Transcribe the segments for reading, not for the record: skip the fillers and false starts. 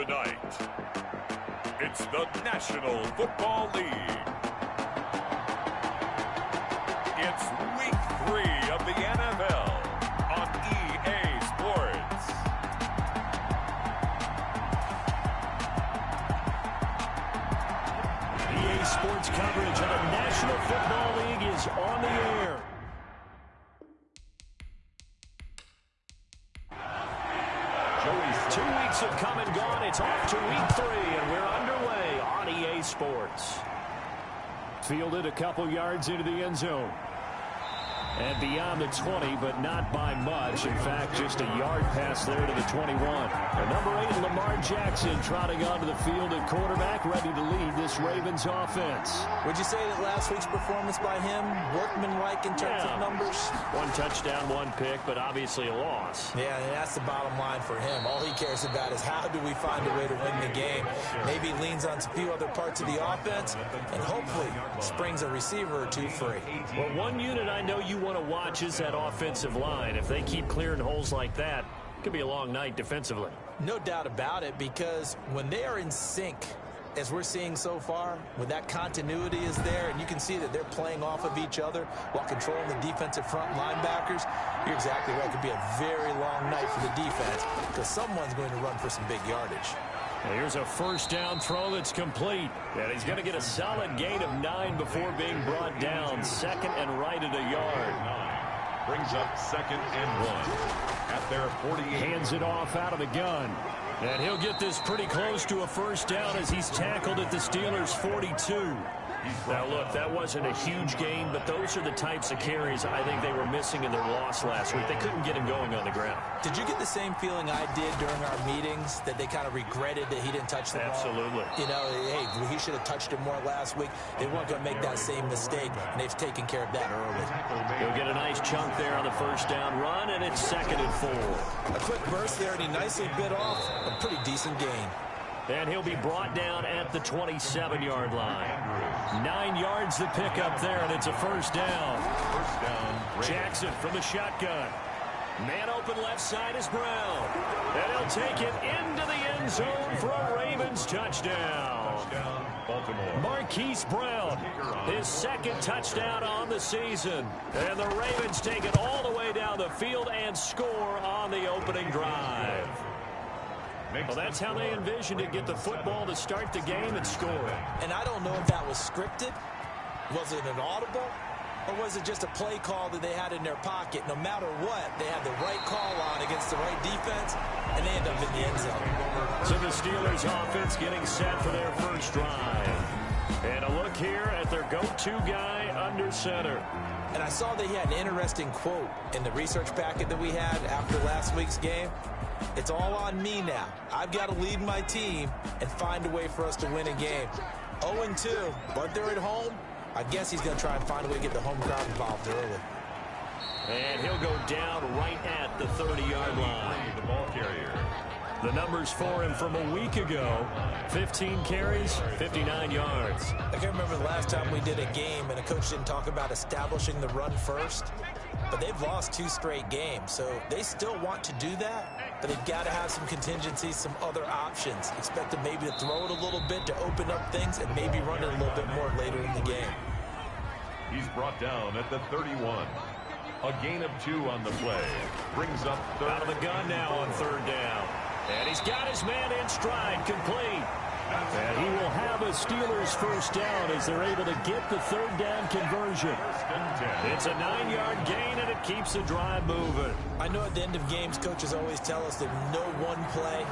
Tonight, it's the National Football League. It's Week 3 of the NFL on EA Sports. EA Sports coverage of the National Football League is on the air. Two weeks have come and gone. It's off to Week 3, and we're underway on EA Sports. Fielded a couple yards into the end zone. And beyond the 20, but not by much. In fact, just a yard pass there to the 21. And number 8, Lamar Jackson, trotting onto the field at quarterback, ready to lead this Ravens offense. Would you say that last week's performance by him, workmanlike in terms of numbers? One touchdown, one pick, but obviously a loss. Yeah, and that's the bottom line for him. All he cares about is how do we find a way to win the game. Maybe leans on a few other parts of the offense, and hopefully springs a receiver or two free. Well, one unit I know you want to watch is that offensive line. If they keep clearing holes like that, it could be a long night defensively. No doubt about it, because when they are in sync, as we're seeing so far, when that continuity is there, and you can see that they're playing off of each other while controlling the defensive front linebackers, you're exactly right. It could be a very long night for the defense because someone's going to run for some big yardage. And here's a first down throw that's complete. And he's going to get a solid gain of 9 before being brought down. Second and right at a yard. Brings up 2nd and 1 at their 48. Hands it off out of the gun. And he'll get this pretty close to a first down as he's tackled at the Steelers' 42. Now, look, that wasn't a huge gain, but those are the types of carries I think they were missing in their loss last week. They couldn't get him going on the ground. Did you get the same feeling I did during our meetings, that they kind of regretted that he didn't touch the ball? Absolutely. You know, hey, he should have touched it more last week. They weren't going to make that same mistake, and they've taken care of that early. He'll get a nice chunk there on the first down run, and it's 2nd and 4. A quick burst there, and he nicely bit off a pretty decent gain. And he'll be brought down at the 27-yard line. 9 yards the pickup there, and it's a first down. Jackson from the shotgun. Man open left side is Brown. And he'll take it into the end zone for a Ravens touchdown. Marquise Brown, his 2nd touchdown on the season. And the Ravens take it all the way down the field and score on the opening drive. Well, that's how they envisioned it, get the football to start the game and score. And I don't know if that was scripted. Was it an audible? Or was it just a play call that they had in their pocket? No matter what, they had the right call on against the right defense, and they end up in the end zone. So the Steelers offense getting set for their first drive. And a look here at their go-to guy under center. And I saw that he had an interesting quote in the research packet that we had after last week's game. It's all on me now. I've got to lead my team and find a way for us to win a game. 0-2, but they're at home. I guess he's going to try and find a way to get the home crowd involved early. And he'll go down right at the 30-yard line. The ball carrier. The numbers for him from a week ago, 15 carries, 59 yards. I can't remember the last time we did a game and a coach didn't talk about establishing the run first. But they've lost 2 straight games, so they still want to do that, but they've got to have some contingencies, some other options. Expect them maybe to throw it a little bit to open up things and maybe run it a little bit more later in the game. He's brought down at the 31. A gain of 2 on the play. Brings up 3rd. Out of the gun now on 3rd down. And he's got his man in stride, complete. And he will have a Steelers first down as they're able to get the 3rd down conversion. It's a 9-yard gain, and it keeps the drive moving. I know at the end of games, coaches always tell us that no one play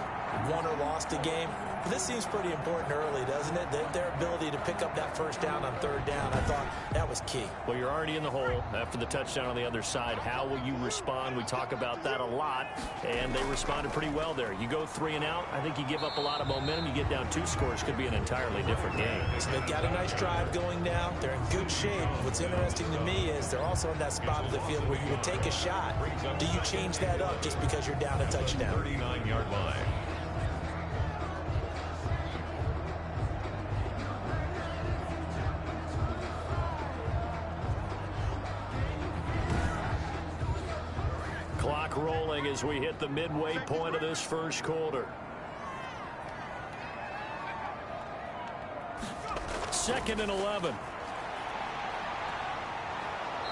won or lost a game. But this seems pretty important early, doesn't it? Their ability to pick up that first down on 3rd down, I thought that was key. Well, you're already in the hole after the touchdown on the other side. How will you respond? We talk about that a lot, and they responded pretty well there. You go 3 and out, I think you give up a lot of momentum. You get down 2 scores, could be an entirely different game. So they've got a nice drive going now. They're in good shape. What's interesting to me is they're also in that spot of the field where you would take a shot. Do you change that up just because you're down a touchdown? 39-yard line. Clock rolling as we hit the midway point of this first quarter. 2nd and 11.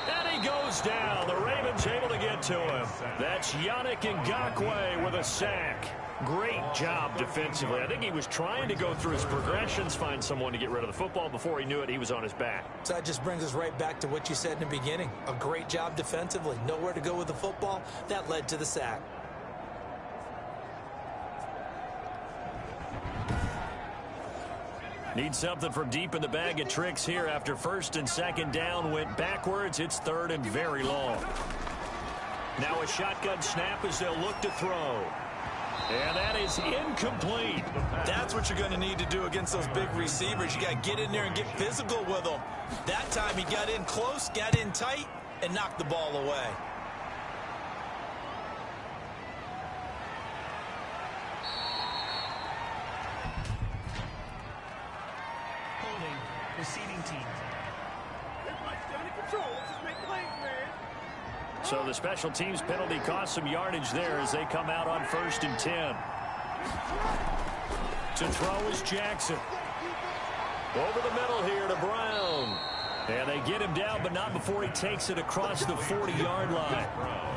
And he goes down. The Ravens able to get to him. That's Yannick Ngakoue with a sack. Great job defensively. I think he was trying to go through his progressions, find someone to get rid of the football. Before he knew it, he was on his back. So that just brings us right back to what you said in the beginning. A great job defensively. Nowhere to go with the football. That led to the sack. Need something from deep in the bag of tricks here after 1st and 2nd down went backwards. It's 3rd and very long. Now a shotgun snap as they'll look to throw. And that is incomplete. That's what you're going to need to do against those big receivers. You got to get in there and get physical with them. That time he got in close, got in tight, and knocked the ball away. Receiving team. So the special teams penalty cost some yardage there as they come out on 1st and 10. To throw is Jackson. Over the middle here to Brown. And they get him down, but not before he takes it across the 40-yard line.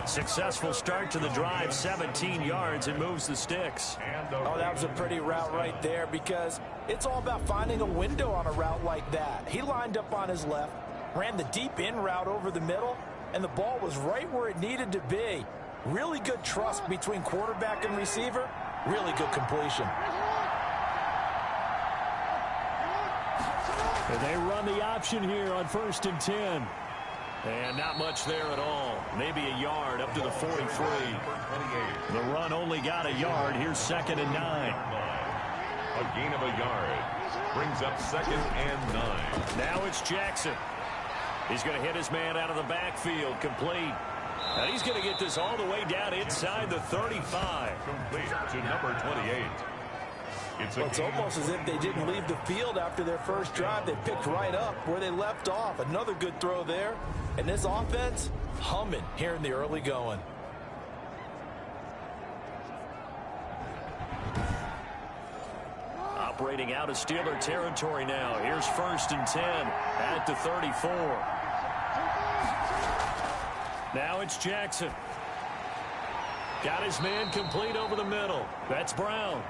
Successful start to the drive, 17 yards, and moves the sticks. Oh, that was a pretty route right there because it's all about finding a window on a route like that. He lined up on his left, ran the deep in route over the middle, and the ball was right where it needed to be. Really good trust between quarterback and receiver. Really good completion. And they run the option here on 1st and 10. And not much there at all. Maybe a yard up to the 43. The run only got a yard. Here's 2nd and 9. A gain of a yard brings up 2nd and 9. Now it's Jackson. He's going to hit his man out of the backfield. Complete. And he's going to get this all the way down inside the 35. Complete to number 28. It's almost as if they didn't leave the field after their first drive. They picked right up where they left off. Another good throw there. And this offense, humming here in the early going. Operating out of Steeler territory now. Here's 1st and 10 at the 34. Now it's Jackson. Got his man complete over the middle. That's Brown.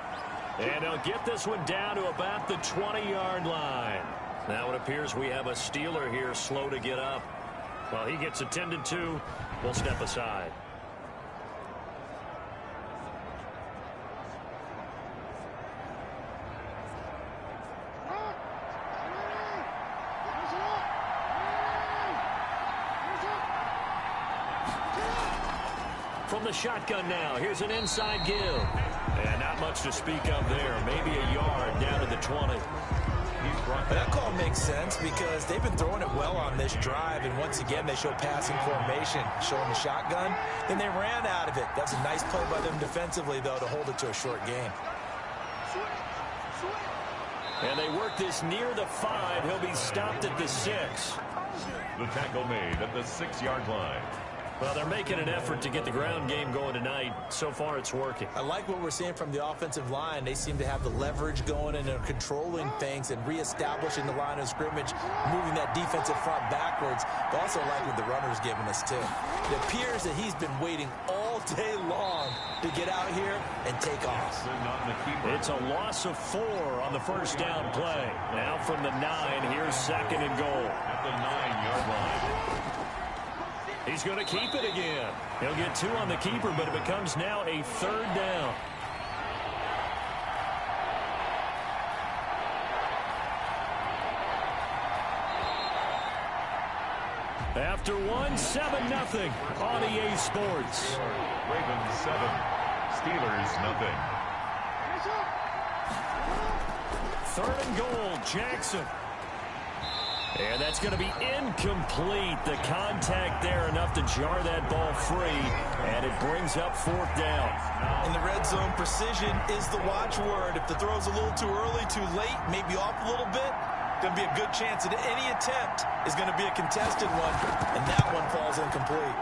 And they'll get this one down to about the 20-yard line. Now it appears we have a Steeler here slow to get up. While he gets attended to, we'll step aside. From the shotgun now, here's an inside give. And not much to speak of there. Maybe a yard down to the 20. That call makes sense because they've been throwing it well on this drive, and once again they show passing formation, showing the shotgun. Then they ran out of it. That's a nice play by them defensively, though, to hold it to a short gain. And they work this near the 5. He'll be stopped at the 6. The tackle made at the 6-yard line. Well, they're making an effort to get the ground game going tonight. So far, it's working. I like what we're seeing from the offensive line. They seem to have the leverage going and they're controlling things and reestablishing the line of scrimmage, moving that defensive front backwards. But also like what the runner's giving us, too. It appears that he's been waiting all day long to get out here and take off. It's a loss of 4 on the first down play. Now from the 9, here's 2nd and goal. At the 9-yard line. He's going to keep it again. He'll get 2 on the keeper, but it becomes now a 3rd down. After 1, 7-0 on EA Sports. Ravens 7, Steelers nothing. 3rd and goal, Jackson. And that's going to be incomplete. The contact there enough to jar that ball free, and it brings up 4th down. In the red zone, precision is the watchword. If the throw's a little too early, too late, maybe off a little bit, going to be a good chance that any attempt is going to be a contested one, and that one falls incomplete.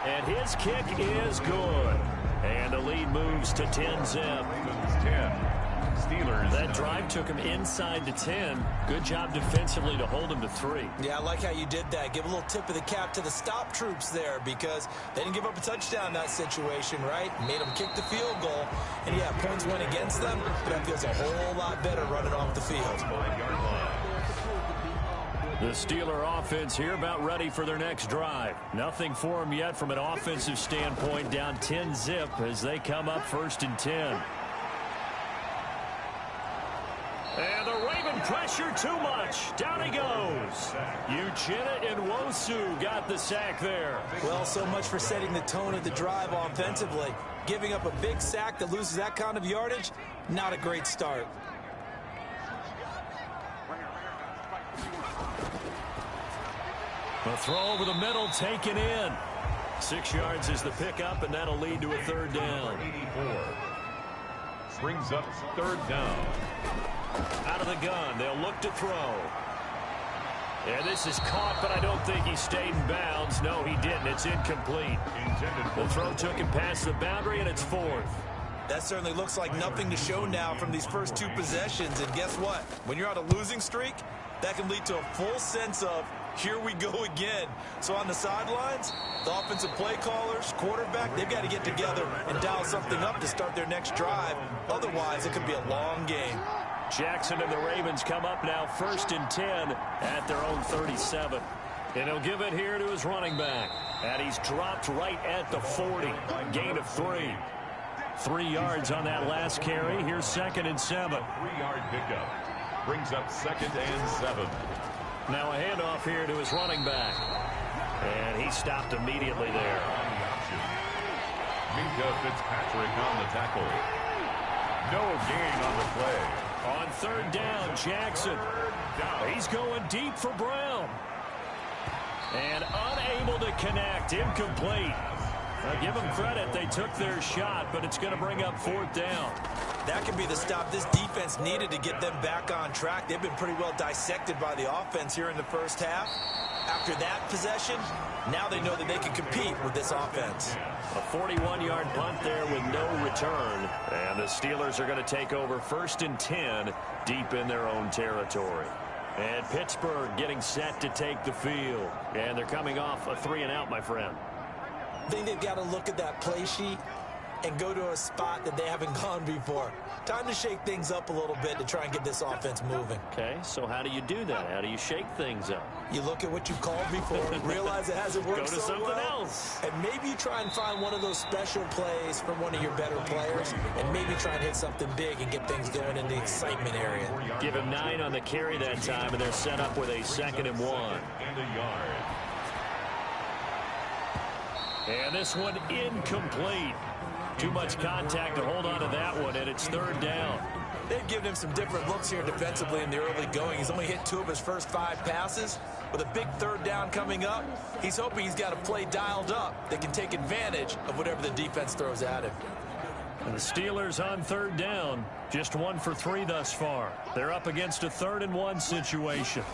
And his kick is good. And the lead moves to 10-zip. 10. Steelers. That drive took him inside the 10. Good job defensively to hold him to 3. Yeah, I like how you did that. Give a little tip of the cap to the stop troops there because they didn't give up a touchdown in that situation, right? Made them kick the field goal. And, yeah, points went against them, but that feels a whole lot better running off the field. 5-yard line. The Steeler offense here about ready for their next drive. Nothing for them yet from an offensive standpoint, down 10-zip as they come up 1st and 10. And the Raven pressure too much. Down he goes. Uchenna Nwosu got the sack there. Well, so much for setting the tone of the drive offensively. Giving up a big sack that loses that kind of yardage, not a great start. A throw over the middle taken in. 6 yards is the pickup, and that'll lead to a 3rd down. 84. Brings up 3rd down. Out of the gun, they'll look to throw. And this is caught, but I don't think he stayed in bounds. No, he didn't. It's incomplete. The throw took him past the boundary, and it's 4th. That certainly looks like nothing to show now from these first 2 possessions. And guess what? When you're on a losing streak, that can lead to a full sense of, here we go again. So on the sidelines, the offensive play callers, quarterback, they've got to get together and dial something up to start their next drive. Otherwise, it could be a long game. Jackson and the Ravens come up now 1st and 10 at their own 37. And he'll give it here to his running back. And he's dropped right at the 40. Gain of 3. 3 yards on that last carry. Here's 2nd and 7. 3-yard pickup. Brings up 2nd and 7. Now a handoff here to his running back. And he stopped immediately there. Minkah Fitzpatrick on the tackle. No gain on the play. On 3rd down, Jackson. He's going deep for Brown. And unable to connect. Incomplete. Now give them credit. They took their shot, but it's going to bring up 4th down. That could be the stop this defense needed to get them back on track. They've been pretty well dissected by the offense here in the first half. After that possession, now they know that they can compete with this offense. A 41-yard punt there with no return. And the Steelers are going to take over 1st and 10 deep in their own territory. And Pittsburgh getting set to take the field. And they're coming off a 3-and-out, my friend. I think they've got to look at that play sheet and go to a spot that they haven't gone before. Time to shake things up a little bit to try and get this offense moving. Okay, so how do you do that? How do you shake things up? You look at what you called before, realize it hasn't worked Go to so something well, else. and maybe you try and find one of those special plays from one of your better players, and maybe try and hit something big and get things going in the excitement area. Give him 9 on the carry that time, and they're set up with a 2nd and 1. And a yard. And this one incomplete. Too much contact to hold on to that one, and it's 3rd down. They've given him some different looks here defensively in the early going. He's only hit 2 of his first 5 passes. With a big 3rd down coming up, he's hoping he's got a play dialed up that can take advantage of whatever the defense throws at him. And the Steelers on 3rd down, just 1 for 3 thus far. They're up against a 3rd and 1 situation.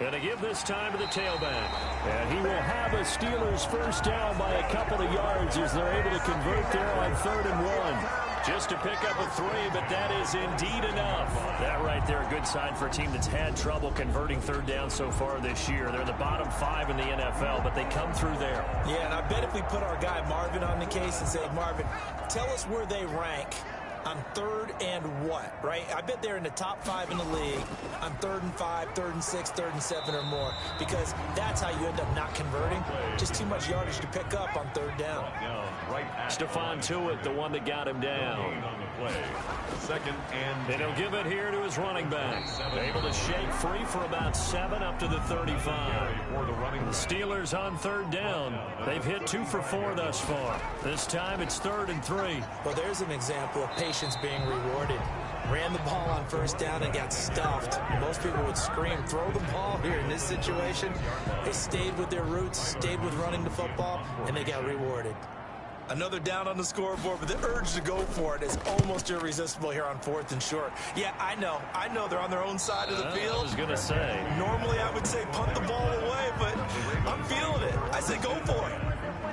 And they give this time to the tailback. And he will have a Steelers 1st down by a couple of yards as they're able to convert there on 3rd and 1. Just to pick up a 3, but that is indeed enough. That right there, a good sign for a team that's had trouble converting 3rd down so far this year. They're in the bottom 5 in the NFL, but they come through there. Yeah, and I bet if we put our guy Marvin on the case and say, Marvin, tell us where they rank on 3rd and what, right? I bet they're in the top 5 in the league on 3rd and 5, 3rd and 6, 3rd and 7 or more, because that's how you end up not converting. Just too much yardage to pick up on 3rd down. Stephon Tuitt, the one that got him down. 2nd and And he'll give it here to his running back. Able to shake free for about 7 up to the 35. The Steelers on 3rd down. They've hit 2 for 4 thus far. This time it's 3rd and 3. Well, there's an example of patience being rewarded. Ran the ball on 1st down and got stuffed. Most people would scream, throw the ball here. In this situation, they stayed with their roots, stayed with running the football, and they got rewarded. Another down on the scoreboard, but the urge to go for it is almost irresistible here on 4th and short. Yeah, I know they're on their own side of the field. I was going to say. Normally I would say punt the ball away, but I'm feeling it. I say go for it.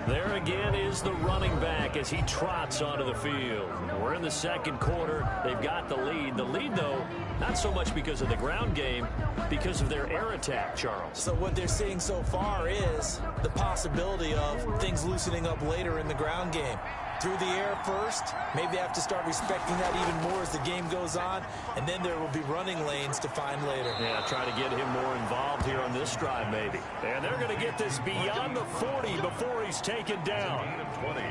There again is the running back as he trots onto the field. We're in the second quarter. They've got the lead. The lead, though, not so much because of the ground game, because of their air attack, Charles. So what they're seeing so far is the possibility of things loosening up later in the ground game. Through the air first, maybe they have to start respecting that even more as the game goes on, and then there will be running lanes to find later. Yeah, try to get him more involved here on this drive, maybe. And they're going to get this beyond the 40 before he's taken down.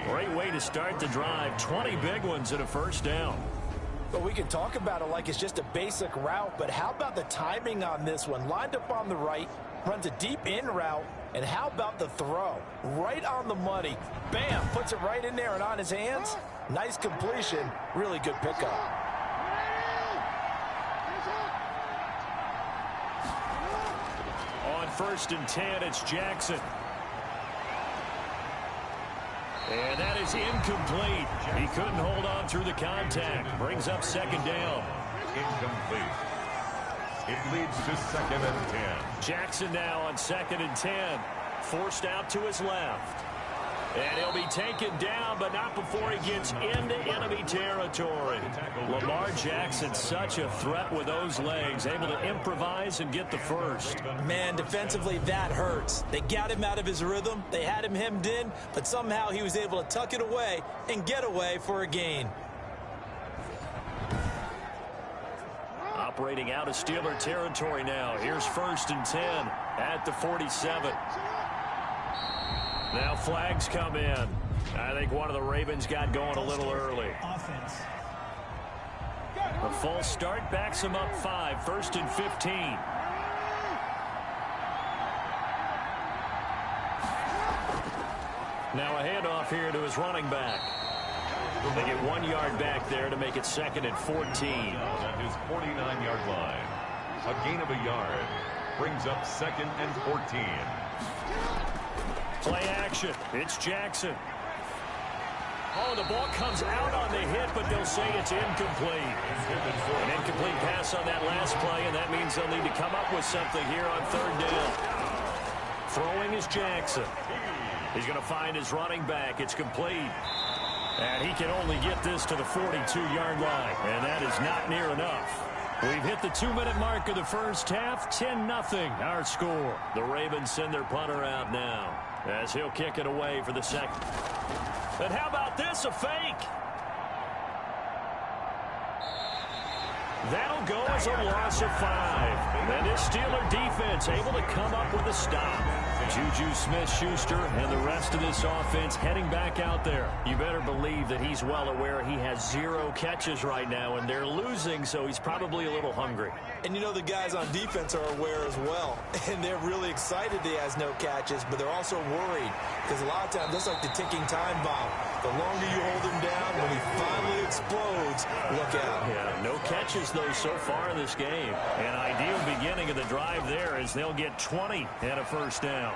Great way to start the drive. 20 big ones and a first down. But we can talk about it like it's just a basic route, but how about the timing on this one? Lined up on the right, runs a deep in route, and how about the throw? Right on the money. Bam, puts it right in there and on his hands. Nice completion. Really good pickup. On 1st and 10, it's Jackson. And that is incomplete. He couldn't hold on through the contact. Brings up 2nd down. Incomplete. It leads to 2nd and 10. Jackson now on 2nd and 10. Forced out to his left. And he'll be taken down, but not before he gets into enemy territory. Lamar Jackson, such a threat with those legs, able to improvise and get the first. Man, defensively, that hurts. They got him out of his rhythm. They had him hemmed in, but somehow he was able to tuck it away and get away for a gain. Operating out of Steeler territory now. Here's 1st and 10 at the 47. Now flags come in. I think one of the Ravens got going a little early. A false start backs him up 5. 1st and 15. Now a handoff here to his running back. They get 1 yard back there to make it 2nd and 14. At his 49-yard line. A gain of a yard. Brings up 2nd and 14. Play action. It's Jackson. Oh, the ball comes out on the hit, but they'll say it's incomplete. An incomplete pass on that last play, and that means they'll need to come up with something here on 3rd down. Throwing is Jackson. He's going to find his running back. It's complete. And he can only get this to the 42-yard line, and that is not near enough. We've hit the 2-minute mark of the first half. 10-0 our score. The Ravens send their punter out now as he'll kick it away for the second. And how about this, a fake? That'll go as a loss of 5. And this Steeler defense able to come up with a stop. Juju Smith-Schuster and the rest of this offense heading back out there. You better believe that he's well aware he has 0 catches right now, and they're losing, so he's probably a little hungry. And you know the guys on defense are aware as well. And they're really excited he has no catches, but they're also worried. Because a lot of times, that's like the ticking time bomb. The longer you hold him down, when he finally explodes, look out. Yeah, no catches, though, so far in this game. An ideal beginning of the drive there as they'll get 20 and a first down.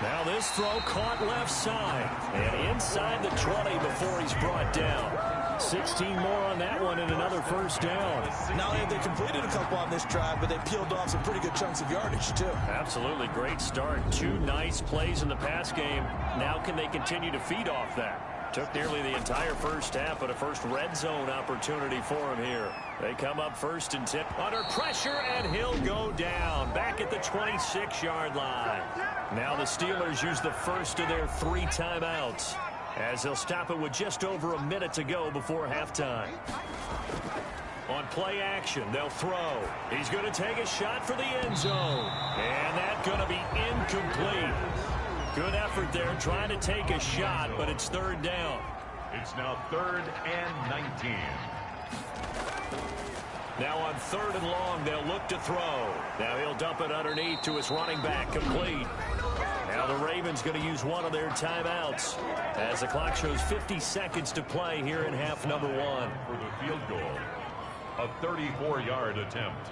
Now this throw caught left side and inside the 20 before he's brought down. 16 more on that one and another first down. Not only have they completed a couple on this drive, but they peeled off some pretty good chunks of yardage, too. Absolutely great start. 2 nice plays in the pass game. Now can they continue to feed off that? Took nearly the entire first half, but a first red zone opportunity for him here. They come up 1st and 10. Under pressure, and he'll go down. Back at the 26-yard line. Now the Steelers use the first of their 3 timeouts as they'll stop it with just over a minute to go before halftime. On play action, they'll throw. He's going to take a shot for the end zone. And that's going to be incomplete. Good effort there trying to take a shot, but it's 3rd down. It's now 3rd and 19. Now on 3rd and long, they'll look to throw. Now he'll dump it underneath to his running back, complete. Now the Ravens going to use one of their timeouts as the clock shows 50 seconds to play here in half number 1. For the field goal, a 34-yard attempt.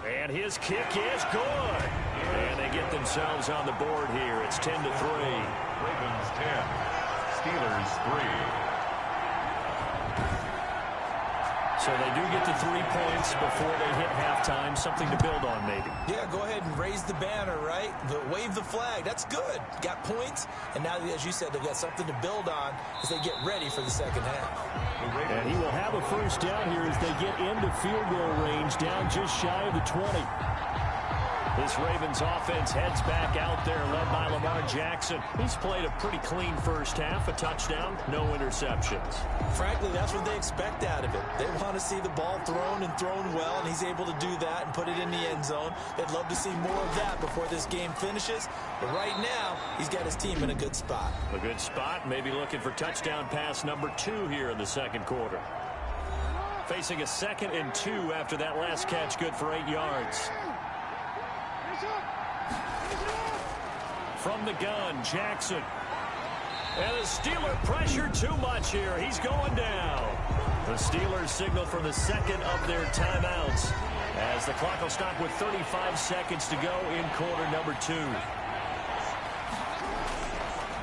And his kick is good. And they get themselves on the board here. It's 10-3. Ravens 10, Steelers 3. So they do get to 3 points before they hit halftime. Something to build on, maybe. Yeah, go ahead and raise the banner, right? Wave the flag. That's good. Got points, and now, as you said, they've got something to build on as they get ready for the second half. And he will have a first down here as they get into field goal range, down just shy of the 20. This Ravens offense heads back out there, led by Lamar Jackson. He's played a pretty clean first half, a touchdown, no interceptions. Frankly, that's what they expect out of it. They want to see the ball thrown and thrown well, and he's able to do that and put it in the end zone. They'd love to see more of that before this game finishes. But right now, he's got his team in a good spot. A good spot, maybe looking for touchdown pass number 2 here in the second quarter. Facing a 2nd and 2 after that last catch, good for 8 yards. From the gun, Jackson. And the Steelers pressure too much here. He's going down. The Steelers signal for the second of their timeouts as the clock will stop with 35 seconds to go in quarter number 2.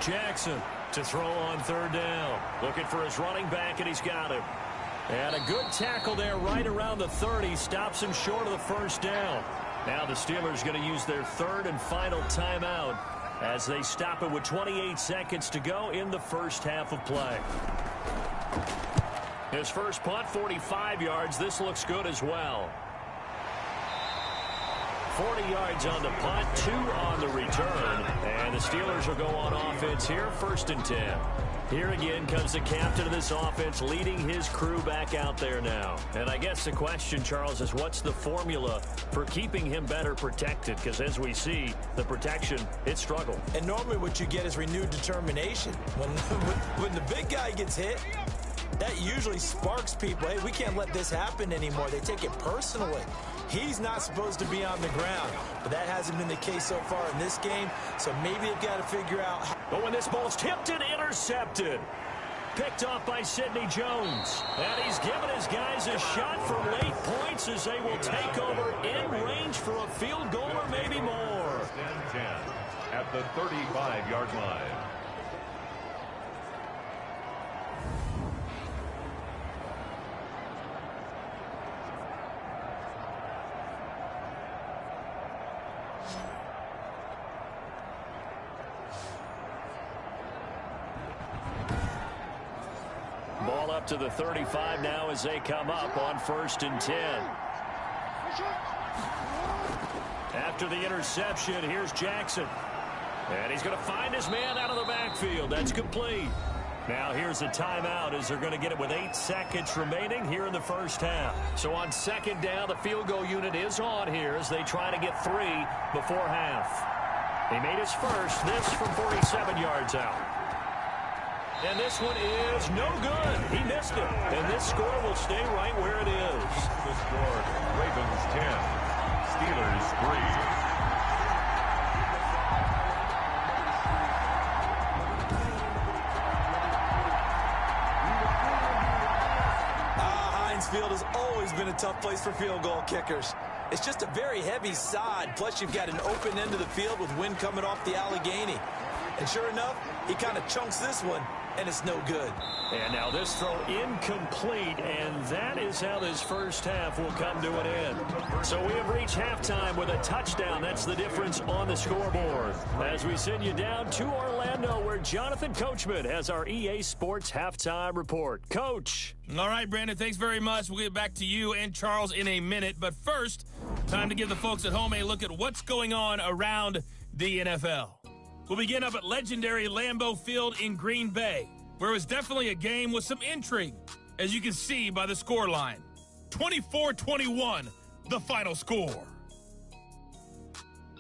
Jackson to throw on 3rd down. Looking for his running back, and he's got him. And a good tackle there right around the 30. Stops him short of the first down. Now the Steelers going to use their 3rd and final timeout as they stop it with 28 seconds to go in the first half of play. His first punt, 45 yards. This looks good as well. 40 yards on the punt, 2 on the return. And the Steelers will go on offense here, 1st and 10. Here again comes the captain of this offense leading his crew back out there now. And I guess the question, Charles, is what's the formula for keeping him better protected? Because as we see, the protection, it struggled. And normally what you get is renewed determination. When the big guy gets hit, that usually sparks people. Hey, we can't let this happen anymore. They take it personally. He's not supposed to be on the ground, but that hasn't been the case so far in this game, so maybe they've got to figure out how. But when this ball's tipped and intercepted, picked off by Sidney Jones, and he's given his guys a shot for late points as they will take over in range for a field goal or maybe more. 10 at the 35-yard line. Ball up to the 35 now as they come up on 1st and 10. After the interception, here's Jackson. And he's going to find his man out of the backfield. That's complete. Now here's a timeout as they're going to get it with 8 seconds remaining here in the first half. So on 2nd down, the field goal unit is on here as they try to get 3 before half. He made his first, this from 47 yards out. And this one is no good. He missed it. And this score will stay right where it is. The score, Ravens 10, Steelers 3. Heinz Field has always been a tough place for field goal kickers. It's just a very heavy sod, plus you've got an open end of the field with wind coming off the Allegheny. And sure enough, he kind of chunks this one, and it's no good. And now this throw incomplete, and that is how this first half will come to an end. So we have reached halftime with a touchdown. That's the difference on the scoreboard. As we send you down to Orlando, where Jonathan Coachman has our EA Sports Halftime Report. Coach. All right, Brandon, thanks very much. We'll get back to you and Charles in a minute. But first, time to give the folks at home a look at what's going on around the NFL. We'll begin up at legendary Lambeau Field in Green Bay, where it was definitely a game with some intrigue, as you can see by the score line. 24-21, the final score.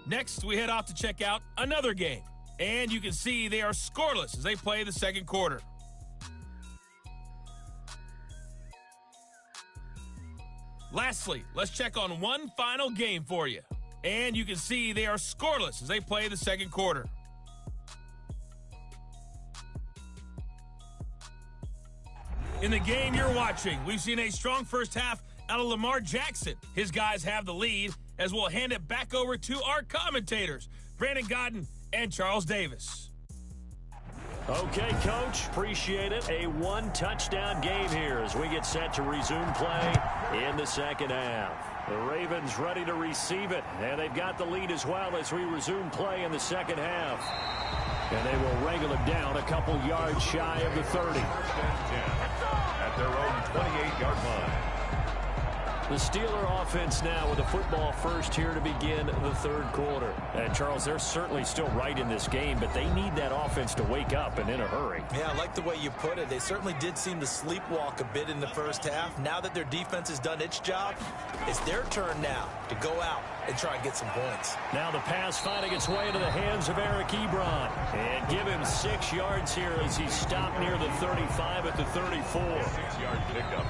Next, we head off to check out another game, and you can see they are scoreless as they play the second quarter. Lastly, let's check on one final game for you, and you can see they are scoreless as they play the second quarter. In the game you're watching, we've seen a strong first half out of Lamar Jackson. His guys have the lead, as we'll hand it back over to our commentators, Brandon Godden and Charles Davis. Okay, Coach, appreciate it. A one-touchdown game here as we get set to resume play in the second half. The Ravens ready to receive it, and they've got the lead as well as we resume play in the second half. And they will wrangle it down a couple yards shy of the 30. At their own 28-yard line. The Steeler offense now with the football first here to begin the third quarter. And Charles, they're certainly still right in this game, but they need that offense to wake up and in a hurry. Yeah, I like the way you put it. They certainly did seem to sleepwalk a bit in the first half. Now that their defense has done its job, it's their turn now to go out and try and get some points. Now the pass finding its way into the hands of Eric Ebron. And give him 6 yards here as he stopped near the 35 at the 34. 6-yard pickup.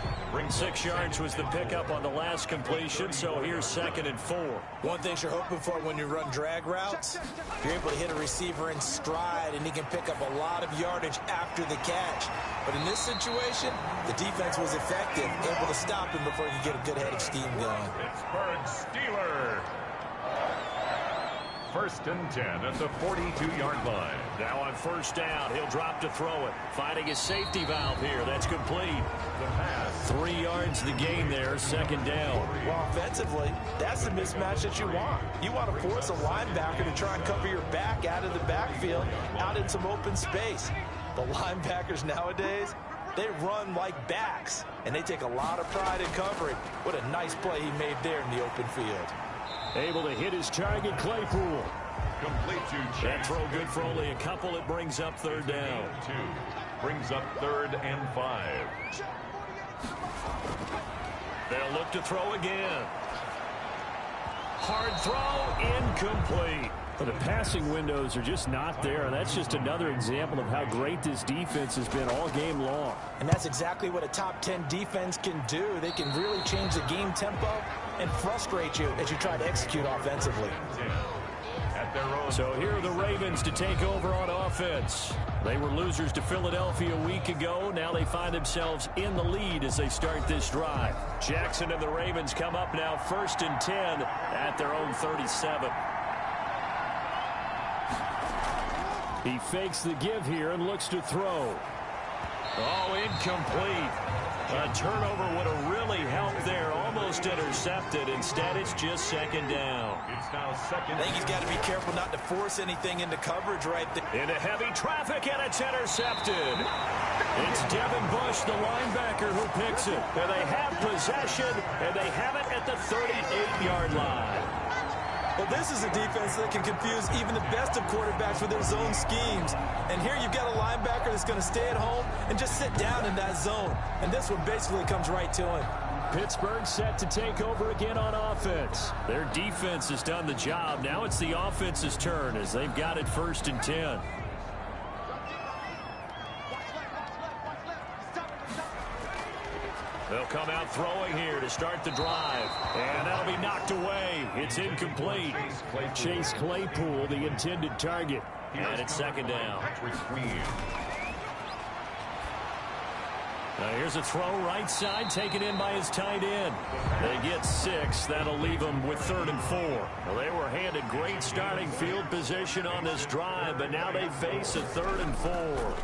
6 yards was the pickup on the last completion, so here's 2nd and 4. One thing you're hoping for when you run drag routes, you're able to hit a receiver in stride, and he can pick up a lot of yardage after the catch. But in this situation, the defense was effective, able to stop him before he could get a good head of steam going. Pittsburgh Steelers. 1st and 10 at the 42-yard line. Now on 1st down, he'll drop to throw it. Finding his safety valve here. That's complete. The pass. 3 yards the gain there, 2nd down. Well, offensively, that's the mismatch that you want. You want to force a linebacker to try and cover your back out of the backfield, out in some open space. The linebackers nowadays, they run like backs, and they take a lot of pride in covering. What a nice play he made there in the open field. Able to hit his target, Claypool. Complete to Chase. That throw good for only a couple. It brings up 3rd down. 2. Brings up 3rd and 5. They'll look to throw again. Hard throw, incomplete. But the passing windows are just not there. And that's just another example of how great this defense has been all game long. And that's exactly what a top 10 defense can do. They can really change the game tempo and frustrate you as you try to execute offensively. At their own. So here are the Ravens to take over on offense. They were losers to Philadelphia a week ago. Now they find themselves in the lead as they start this drive. Jackson and the Ravens come up now 1st and 10 at their own 37. He fakes the give here and looks to throw. Oh, incomplete. A turnover would have really helped there. Almost intercepted. Instead, it's just 2nd down. It's now 2nd. I think he's got to be careful not to force anything into coverage right there. Into heavy traffic, and it's intercepted. It's Devin Bush, the linebacker, who picks it. And they have possession, and they have it at the 38-yard line. Well, this is a defense that can confuse even the best of quarterbacks with their zone schemes. And here you've got a linebacker that's going to stay at home and just sit down in that zone. And this one basically comes right to him. Pittsburgh set to take over again on offense. Their defense has done the job. Now it's the offense's turn as they've got it 1st and 10. They'll come out throwing here to start the drive. And that'll be knocked away. It's incomplete. Chase Claypool, the intended target. And it's 2nd down. Now here's a throw right side taken in by his tight end. They get 6. That'll leave them with 3rd and 4. Well, they were handed great starting field position on this drive, but now they face a 3rd and 4.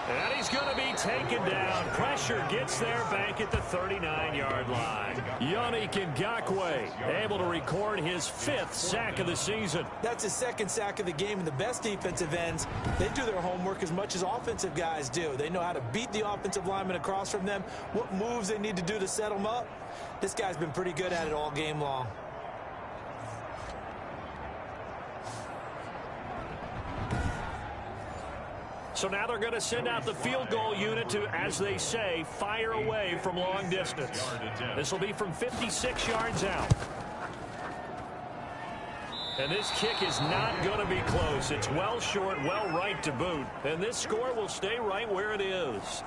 And he's going to be taken down. Pressure gets there back at the 39-yard line. Yannick Ngakoue able to record his 5th sack of the season. That's his 2nd sack of the game, and the best defensive ends, they do their homework as much as offensive guys do. They know how to beat the offensive lineman across from them, what moves they need to do to set them up. This guy's been pretty good at it all game long. So now they're going to send out the field goal unit to, as they say, fire away from long distance. This will be from 56 yards out. And this kick is not going to be close. It's well short, well right to boot. And this score will stay right where it is.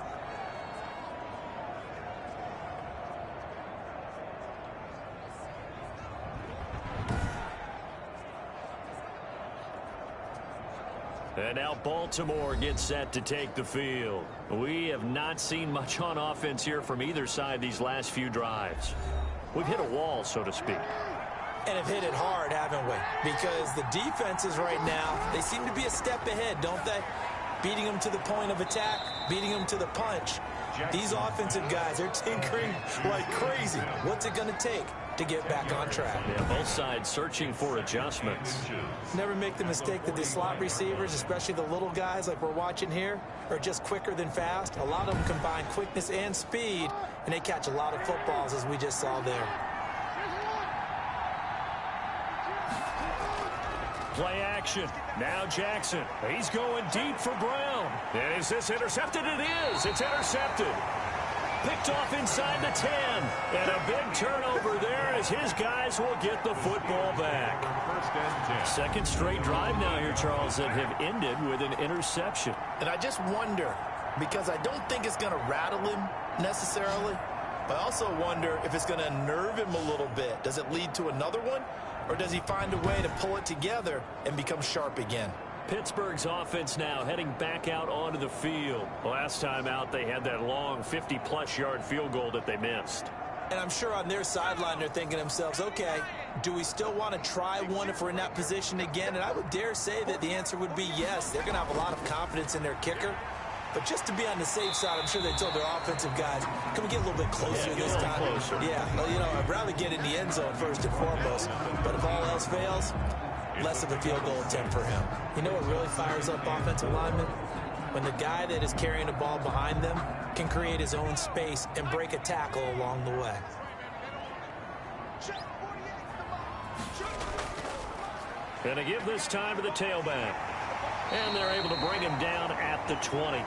And now Baltimore gets set to take the field. We have not seen much on offense here from either side these last few drives. We've hit a wall, so to speak. And have hit it hard, haven't we? Because the defenses right now, they seem to be a step ahead, don't they? Beating them to the point of attack, beating them to the punch. These offensive guys, they're tinkering like crazy. What's it going to take to get back on track? Yeah, both sides searching for adjustments. Never make the mistake that the slot receivers, especially the little guys like we're watching here, are just quicker than fast. A lot of them combine quickness and speed, and they catch a lot of footballs, as we just saw there. Play action. Now Jackson. He's going deep for Brown. And is this intercepted? It is. It's intercepted. Picked off inside the 10. And a big turnover there as his guys will get the football back. First and 10. Second straight drive now here, Charles, that have ended with an interception. And I just wonder, because I don't think it's going to rattle him necessarily, but I also wonder if it's going to unnerve him a little bit. Does it lead to another one? Or does he find a way to pull it together and become sharp again? Pittsburgh's offense now heading back out onto the field. Last time out, they had that long 50-plus yard field goal that they missed. And I'm sure on their sideline they're thinking to themselves, okay, do we still want to try one if we're in that position again? And I would dare say that the answer would be yes. They're going to have a lot of confidence in their kicker. But just to be on the safe side, I'm sure they told their offensive guys, can we get a little bit closer this time? Closer. Yeah, well, you know, I'd rather get in the end zone first and foremost. But if all else fails, less of a field goal attempt for him. You know what really fires up offensive linemen? When the guy that is carrying the ball behind them can create his own space and break a tackle along the way. Going to give this time to the tailback. And they're able to bring him down at the 20.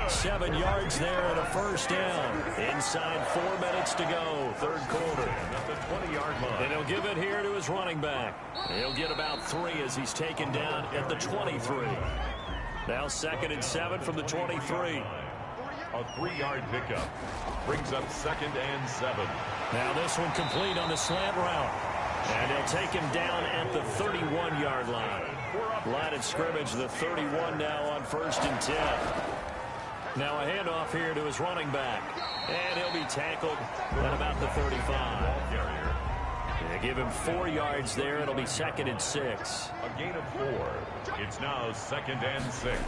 7 yards there and a first down. Inside 4 minutes to go, third quarter. At the 20-yard line. And he'll give it here to his running back. He'll get about 3 as he's taken down at the 23. Now 2nd and 7 from the 23. A 3-yard pickup. Brings up 2nd and 7. Now this one complete on the slant route. And they'll take him down at the 31-yard line. Line of scrimmage, the 31 now on 1st and 10. Now a handoff here to his running back. And he'll be tackled at about the 35. They give him 4 yards there. It'll be 2nd and 6. A gain of 4. It's now 2nd and 6.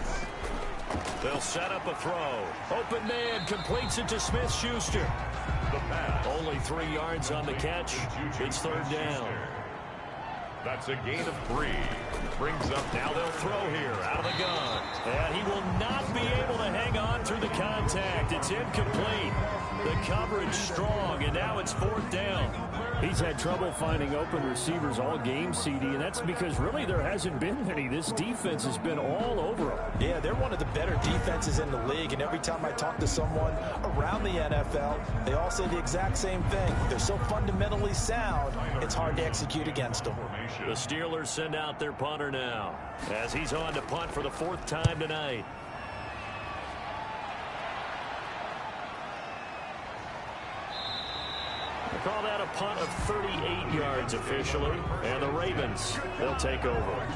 They'll set up a throw. Open man completes it to Smith-Schuster. The pass. Only 3 yards on the catch. It's 3rd down. That's a gain of 3. Brings up. Now they'll throw here out of the gun. And he will not be able to hang on through the contact. It's incomplete. The coverage strong, and now it's 4th down. He's had trouble finding open receivers all game, CD, and that's because really there hasn't been any. This defense has been all over him. Yeah, they're one of the better defenses in the league, and every time I talk to someone around the NFL, they all say the exact same thing. They're so fundamentally sound, it's hard to execute against them. The Steelers send out their punter now as he's on to punt for the 4th time tonight. They call that a punt of 38 yards officially, and the Ravens, they'll take over.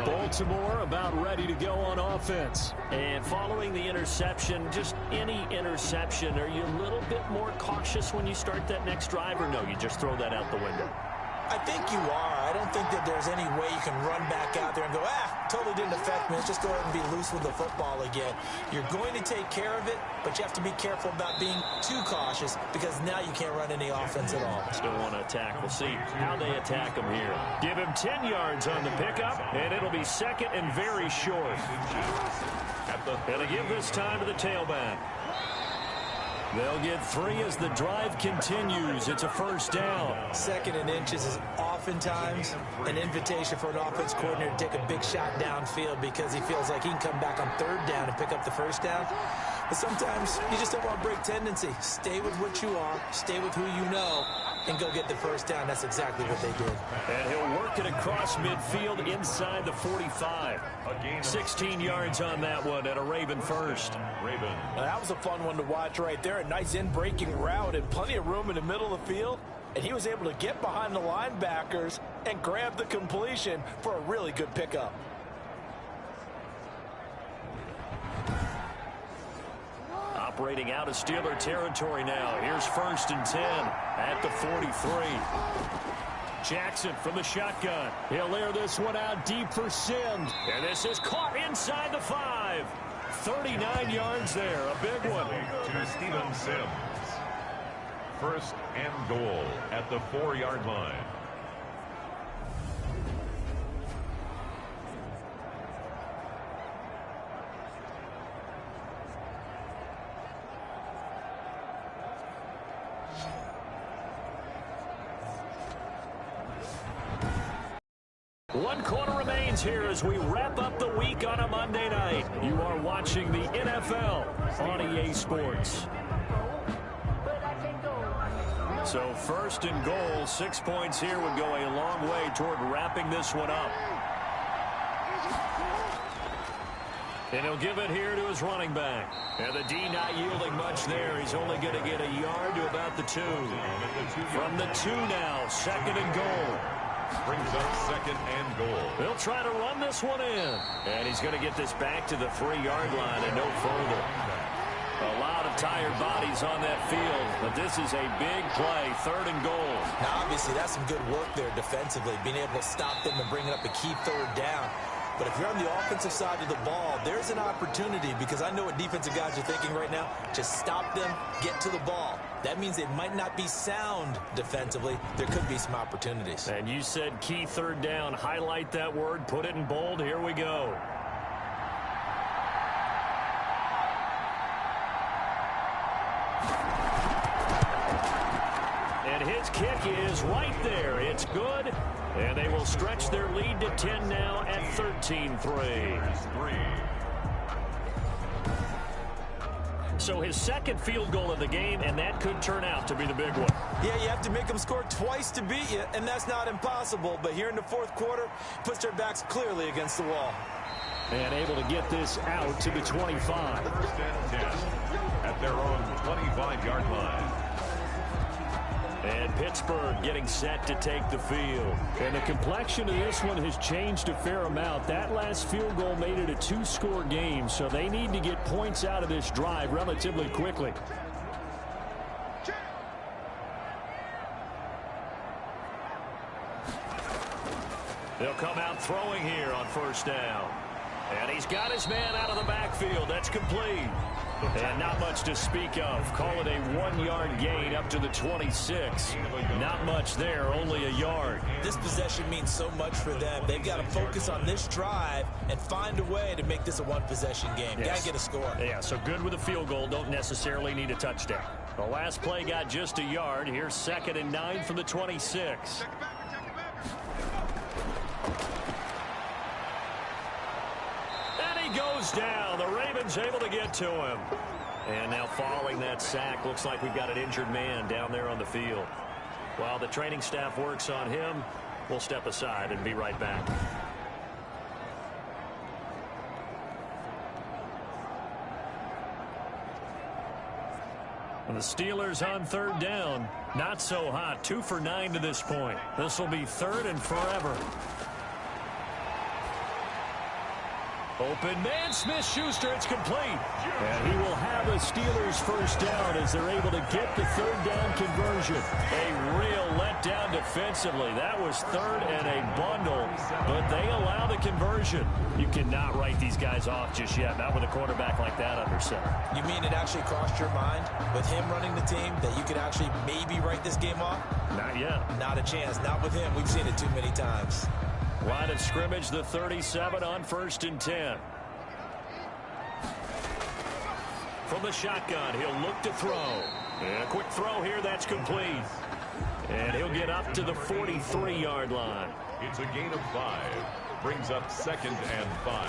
Baltimore about ready to go on offense. And following the interception, just any interception, are you a little bit more cautious when you start that next drive, or no, you just throw that out the window? I think you are. I don't think that there's any way you can run back out there and go, totally didn't affect me. Let's just go ahead and be loose with the football again. You're going to take care of it, but you have to be careful about being too cautious because now you can't run any offense at all. Still want to attack. We'll see how they attack him here. Give him 10 yards on the pickup, and it'll be 2nd and very short. And to give this time to the tailback. They'll get 3 as the drive continues. It's a first down. 2nd and inches is oftentimes an invitation for an offense coordinator to take a big shot downfield because he feels like he can come back on 3rd down and pick up the first down. But sometimes you just don't want to break tendency. Stay with what you are, stay with who you know, and go get the first down. That's exactly what they did. And he'll work it across midfield inside the 45. 16 yards on that one at a Raven first. Now, that was a fun one to watch right there. A nice in-breaking route and plenty of room in the middle of the field. And he was able to get behind the linebackers and grab the completion for a really good pickup. Operating out of Steeler territory now. Here's 1st and 10 at the 43. Jackson from the shotgun. He'll air this one out deep for Sims. And this is caught inside the 5. 39 yards there, a big one. To Steven Sims. First and goal at the 4-yard line. One quarter remains here as we wrap up the week on a Monday night. You are watching the NFL on EA Sports. So first and goal, 6 points here would go a long way toward wrapping this one up. And he'll give it here to his running back. And the D not yielding much there. He's only going to get a yard to about the 2. From the 2 now, second and goal. Brings up second and goal. They'll try to run this one in. And he's going to get this back to the 3-yard line and no further. A lot of tired bodies on that field, but this is a big play, third and goal. Now, obviously, that's some good work there defensively, being able to stop them and bring up a key third down. But if you're on the offensive side of the ball, there's an opportunity, because I know what defensive guys are thinking right now. Just stop them, get to the ball. That means they might not be sound defensively. There could be some opportunities. And you said key third down. Highlight that word, put it in bold. Here we go. And his kick is right there. It's good. And they will stretch their lead to 10 now at 13-3. So his second field goal of the game, and that could turn out to be the big one. Yeah, you have to make them score twice to beat you, and that's not impossible. But here in the fourth quarter, puts their backs clearly against the wall. And able to get this out to the 25. First and 10 at their own 25-yard line. And Pittsburgh getting set to take the field. And the complexion of this one has changed a fair amount. That last field goal made it a 2-score game, so they need to get points out of this drive relatively quickly. They'll come out throwing here on first down. And he's got his man out of the backfield. That's complete. And not much to speak of. Call it a 1-yard gain up to the 26. Not much there, only a yard. This possession means so much for them. They've got to focus on this drive and find a way to make this a one-possession game. Yes. Got to get a score. Yeah, so good with a field goal. Don't necessarily need a touchdown. The last play got just a yard. Here's second and 9 from the 26. Goes down. The Ravens able to get to him. And now following that sack, looks like we've got an injured man down there on the field. While the training staff works on him, we'll step aside and be right back. And the Steelers on third down. Not so hot. 2 for 9 to this point. This will be third and forever. Open man, Smith-Schuster, it's complete. And he will have a Steelers first down as they're able to get the third down conversion. A real letdown defensively. That was third and a bundle, but they allow the conversion. You cannot write these guys off just yet, not with a quarterback like that under center. You mean it actually crossed your mind with him running the team that you could actually maybe write this game off? Not yet. Not a chance. Not with him. We've seen it too many times. Line of scrimmage, the 37 on first and 10. From the shotgun, he'll look to throw. And a quick throw here, that's complete. And he'll get up to the 43-yard line. It's a gain of 5. Brings up second and 5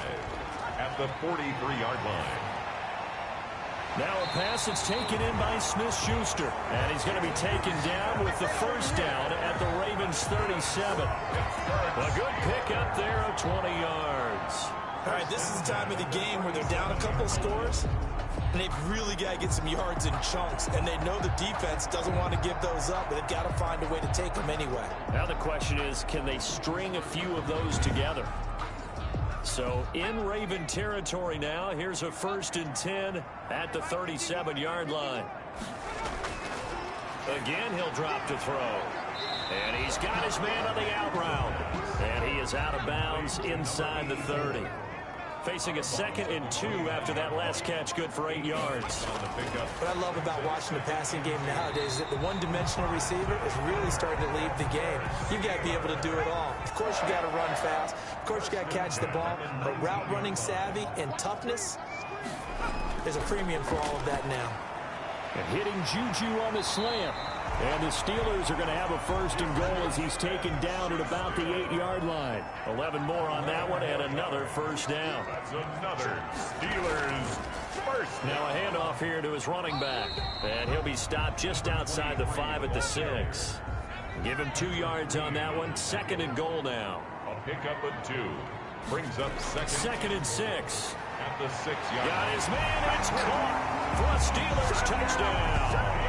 at the 43-yard line. Now a pass that's taken in by Smith-Schuster. And he's going to be taken down with the first down at the Ravens 37. A good pick up there of 20 yards. All right, this is the time of the game where they're down a couple scores, and they've really got to get some yards in chunks, and they know the defense doesn't want to give those up, but they've got to find a way to take them anyway. Now the question is, can they string a few of those together? So in Raven territory now, here's a first and 10 at the 37-yard line. Again, he'll drop to throw. And he's got his man on the out route. And he is out of bounds inside the 30. Facing a 2nd and 2 after that last catch, good for 8 yards. What I love about watching the passing game nowadays is that the one-dimensional receiver is really starting to leave the game. You've got to be able to do it all. Of course, you got to run fast. Of course, you got to catch the ball. But route running savvy and toughness, there's a premium for all of that now. And hitting Juju on the slant. And the Steelers are going to have a 1st and goal as he's taken down at about the 8-yard line. 11 more on that one and another 1st down. That's another Steelers first. Now a handoff here to his running back. And he'll be stopped just outside the 5 at the 6. Give him 2 yards on that one. 2nd and goal now. A pickup of 2. Brings up 2nd and 6. At the 6-yard. Got his man. It's caught for a Steelers touchdown.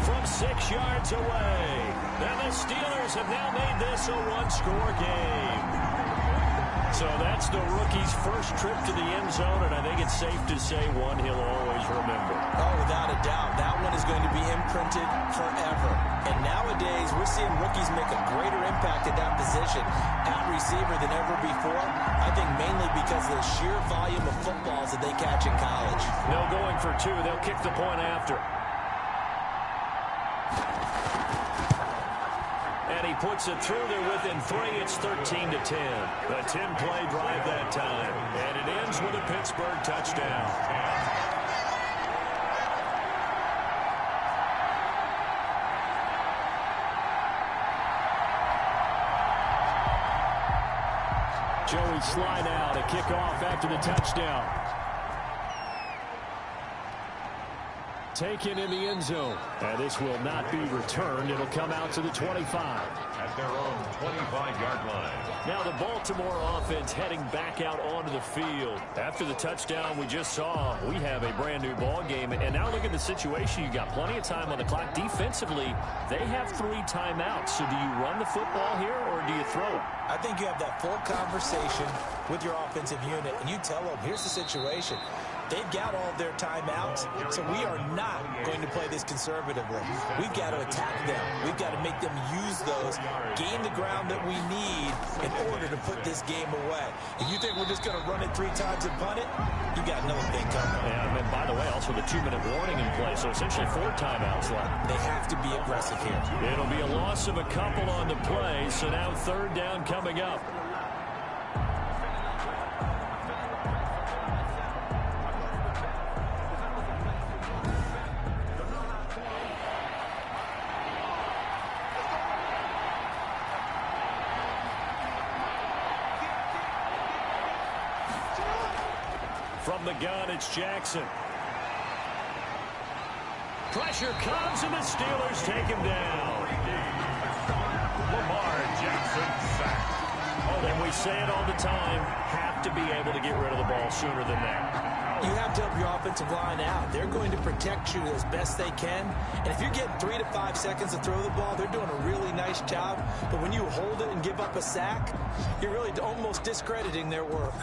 From 6 yards away. And the Steelers have now made this a 1-score game. So that's the rookie's first trip to the end zone, and I think it's safe to say one he'll always remember. Oh, without a doubt. That one is going to be imprinted forever. And nowadays, we're seeing rookies make a greater impact at that position at receiver than ever before. I think mainly because of the sheer volume of footballs that they catch in college. No going for 2. They'll kick the point after. And he puts it through there within 3. It's 13-10. A 10-play drive that time. And it ends with a Pittsburgh touchdown. Joey slide out, a kickoff after the touchdown. Taken in the end zone. And this will not be returned. It'll come out to the 25. At their own 25-yard line. Now the Baltimore offense heading back out onto the field. After the touchdown we just saw, we have a brand new ball game. And now look at the situation. You got plenty of time on the clock. Defensively, they have 3 timeouts. So do you run the football here or do you throw it? I think you have that full conversation with your offensive unit, and you tell them, here's the situation. They've got all of their timeouts, so we are not going to play this conservatively. We've got to attack them. We've got to make them use those, gain the ground that we need in order to put this game away. And you think we're just going to run it 3 times and punt it? You got another thing coming. And then, by the way, also the 2-minute warning in play, so essentially 4 timeouts left. They have to be aggressive here. It'll be a loss of a couple on the play, so now 3rd down coming up. From the gun, it's Jackson. Pressure comes, and the Steelers take him down. Lamar Jackson sacked. Oh, and we say it all the time, have to be able to get rid of the ball sooner than that. You have to help your offensive line out. They're going to protect you as best they can. And if you're getting 3 to 5 seconds to throw the ball, they're doing a really nice job. But when you hold it and give up a sack, you're really almost discrediting their work.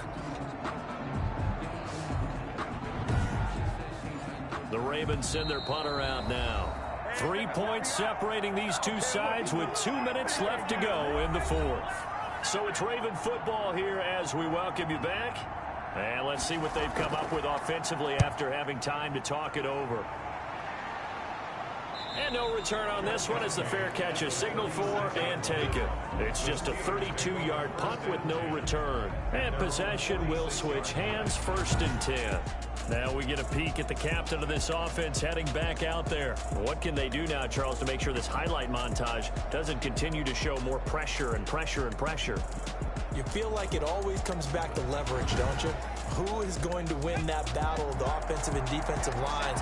The Ravens send their punter out now. 3 points separating these two sides with 2 minutes left to go in the 4th. So it's Raven football here as we welcome you back. And let's see what they've come up with offensively after having time to talk it over. And no return on this one as the fair catch is signaled for and taken. It's just a 32-yard punt with no return. And possession will switch hands, 1st and 10. Now we get a peek at the captain of this offense heading back out there. What can they do now, Charles, to make sure this highlight montage doesn't continue to show more pressure and pressure and pressure? You feel like it always comes back to leverage, don't you? Who is going to win that battle of the offensive and defensive lines?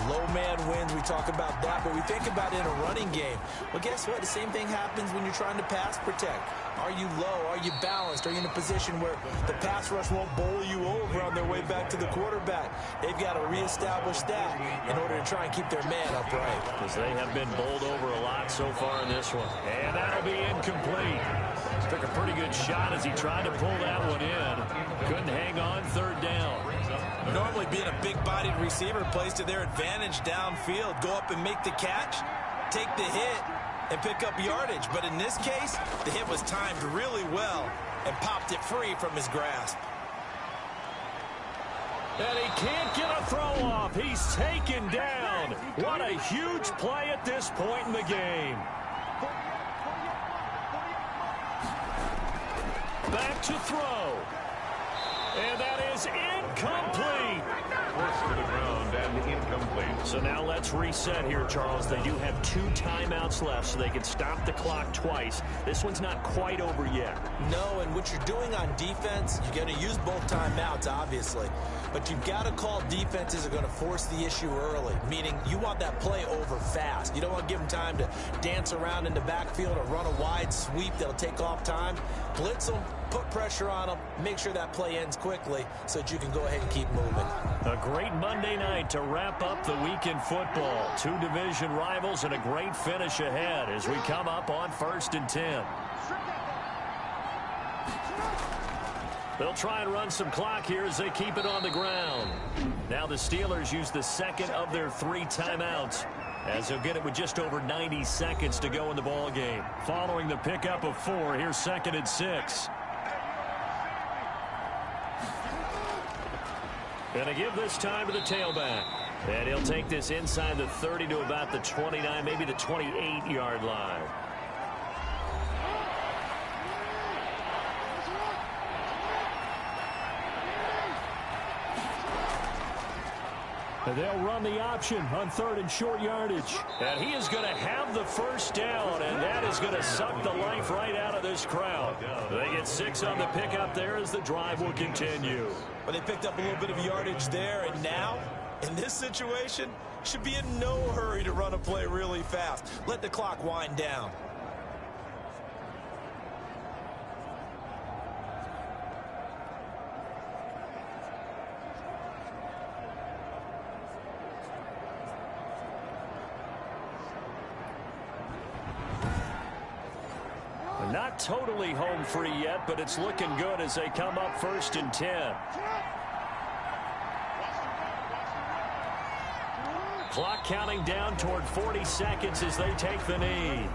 Low man wins, we talk about that, but we think about it in a running game. Well, guess what? The same thing happens when you're trying to pass protect. Are you low? Are you balanced? Are you in a position where the pass rush won't bowl you over on their way back to the quarterback? They've got to reestablish that in order to try and keep their man upright. Because they have been bowled over a lot so far in this one. And that'll be incomplete. Took a pretty good shot as he tried to pull that one in. Couldn't hang on, 3rd down. Normally being a big-bodied receiver plays to their advantage downfield. Go up and make the catch, take the hit, and pick up yardage. But in this case, the hit was timed really well and popped it free from his grasp. And he can't get a throw off. He's taken down. What a huge play at this point in the game. Back to throw. And that is incomplete. Forced to the ground and incomplete. So now let's reset here, Charles. They do have 2 timeouts left, so they can stop the clock twice. This one's not quite over yet. No, and what you're doing on defense, you're going to use both timeouts, obviously. But you've got to call defenses are going to force the issue early, meaning you want that play over fast. You don't want to give them time to dance around in the backfield or run a wide sweep that'll take off time. Blitz them, put pressure on them, make sure that play ends quickly so that you can go ahead and keep moving. A great Monday night to wrap up the week in football. 2 division rivals and a great finish ahead as we come up on 1st and 10. They'll try and run some clock here as they keep it on the ground. Now the Steelers use the second of their 3 timeouts, as they'll get it with just over 90 seconds to go in the ball game. Following the pickup of 4, here's 2nd and 6. Gonna give this time to the tailback. And he'll take this inside the 30 to about the 29, maybe the 28-yard line. And they'll run the option on 3rd and short yardage. And he is going to have the first down, and that is going to suck the life right out of this crowd. They get 6 on the pickup there as the drive will continue. But they picked up a little bit of yardage there, and now, in this situation, should be in no hurry to run a play really fast. Let the clock wind down. Not totally home free yet, but it's looking good as they come up 1st and 10. Clock counting down toward 40 seconds as they take the knee.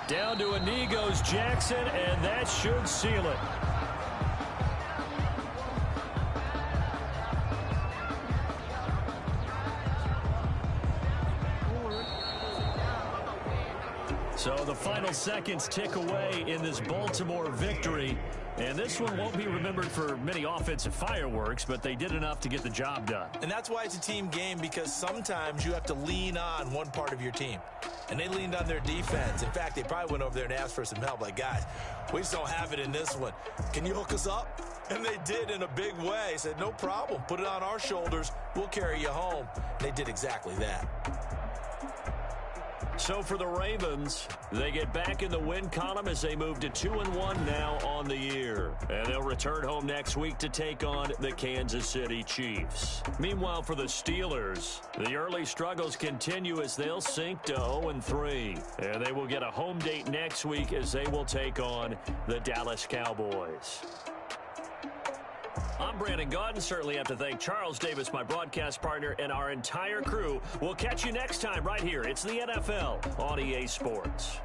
Down to a knee goes Jackson, and that should seal it. So the final seconds tick away in this Baltimore victory. And this one won't be remembered for many offensive fireworks, but they did enough to get the job done. And that's why it's a team game, because sometimes you have to lean on one part of your team. And they leaned on their defense. In fact, they probably went over there and asked for some help. Like, guys, we just don't have it in this one. Can you hook us up? And they did in a big way. Said, no problem. Put it on our shoulders. We'll carry you home. And they did exactly that. So for the Ravens, they get back in the win column as they move to 2-1 now on the year. And they'll return home next week to take on the Kansas City Chiefs. Meanwhile, for the Steelers, the early struggles continue as they'll sink to 0-3. And they will get a home date next week as they will take on the Dallas Cowboys. I'm Brandon Gaudin. Certainly have to thank Charles Davis, my broadcast partner, and our entire crew. We'll catch you next time right here. It's the NFL on EA Sports.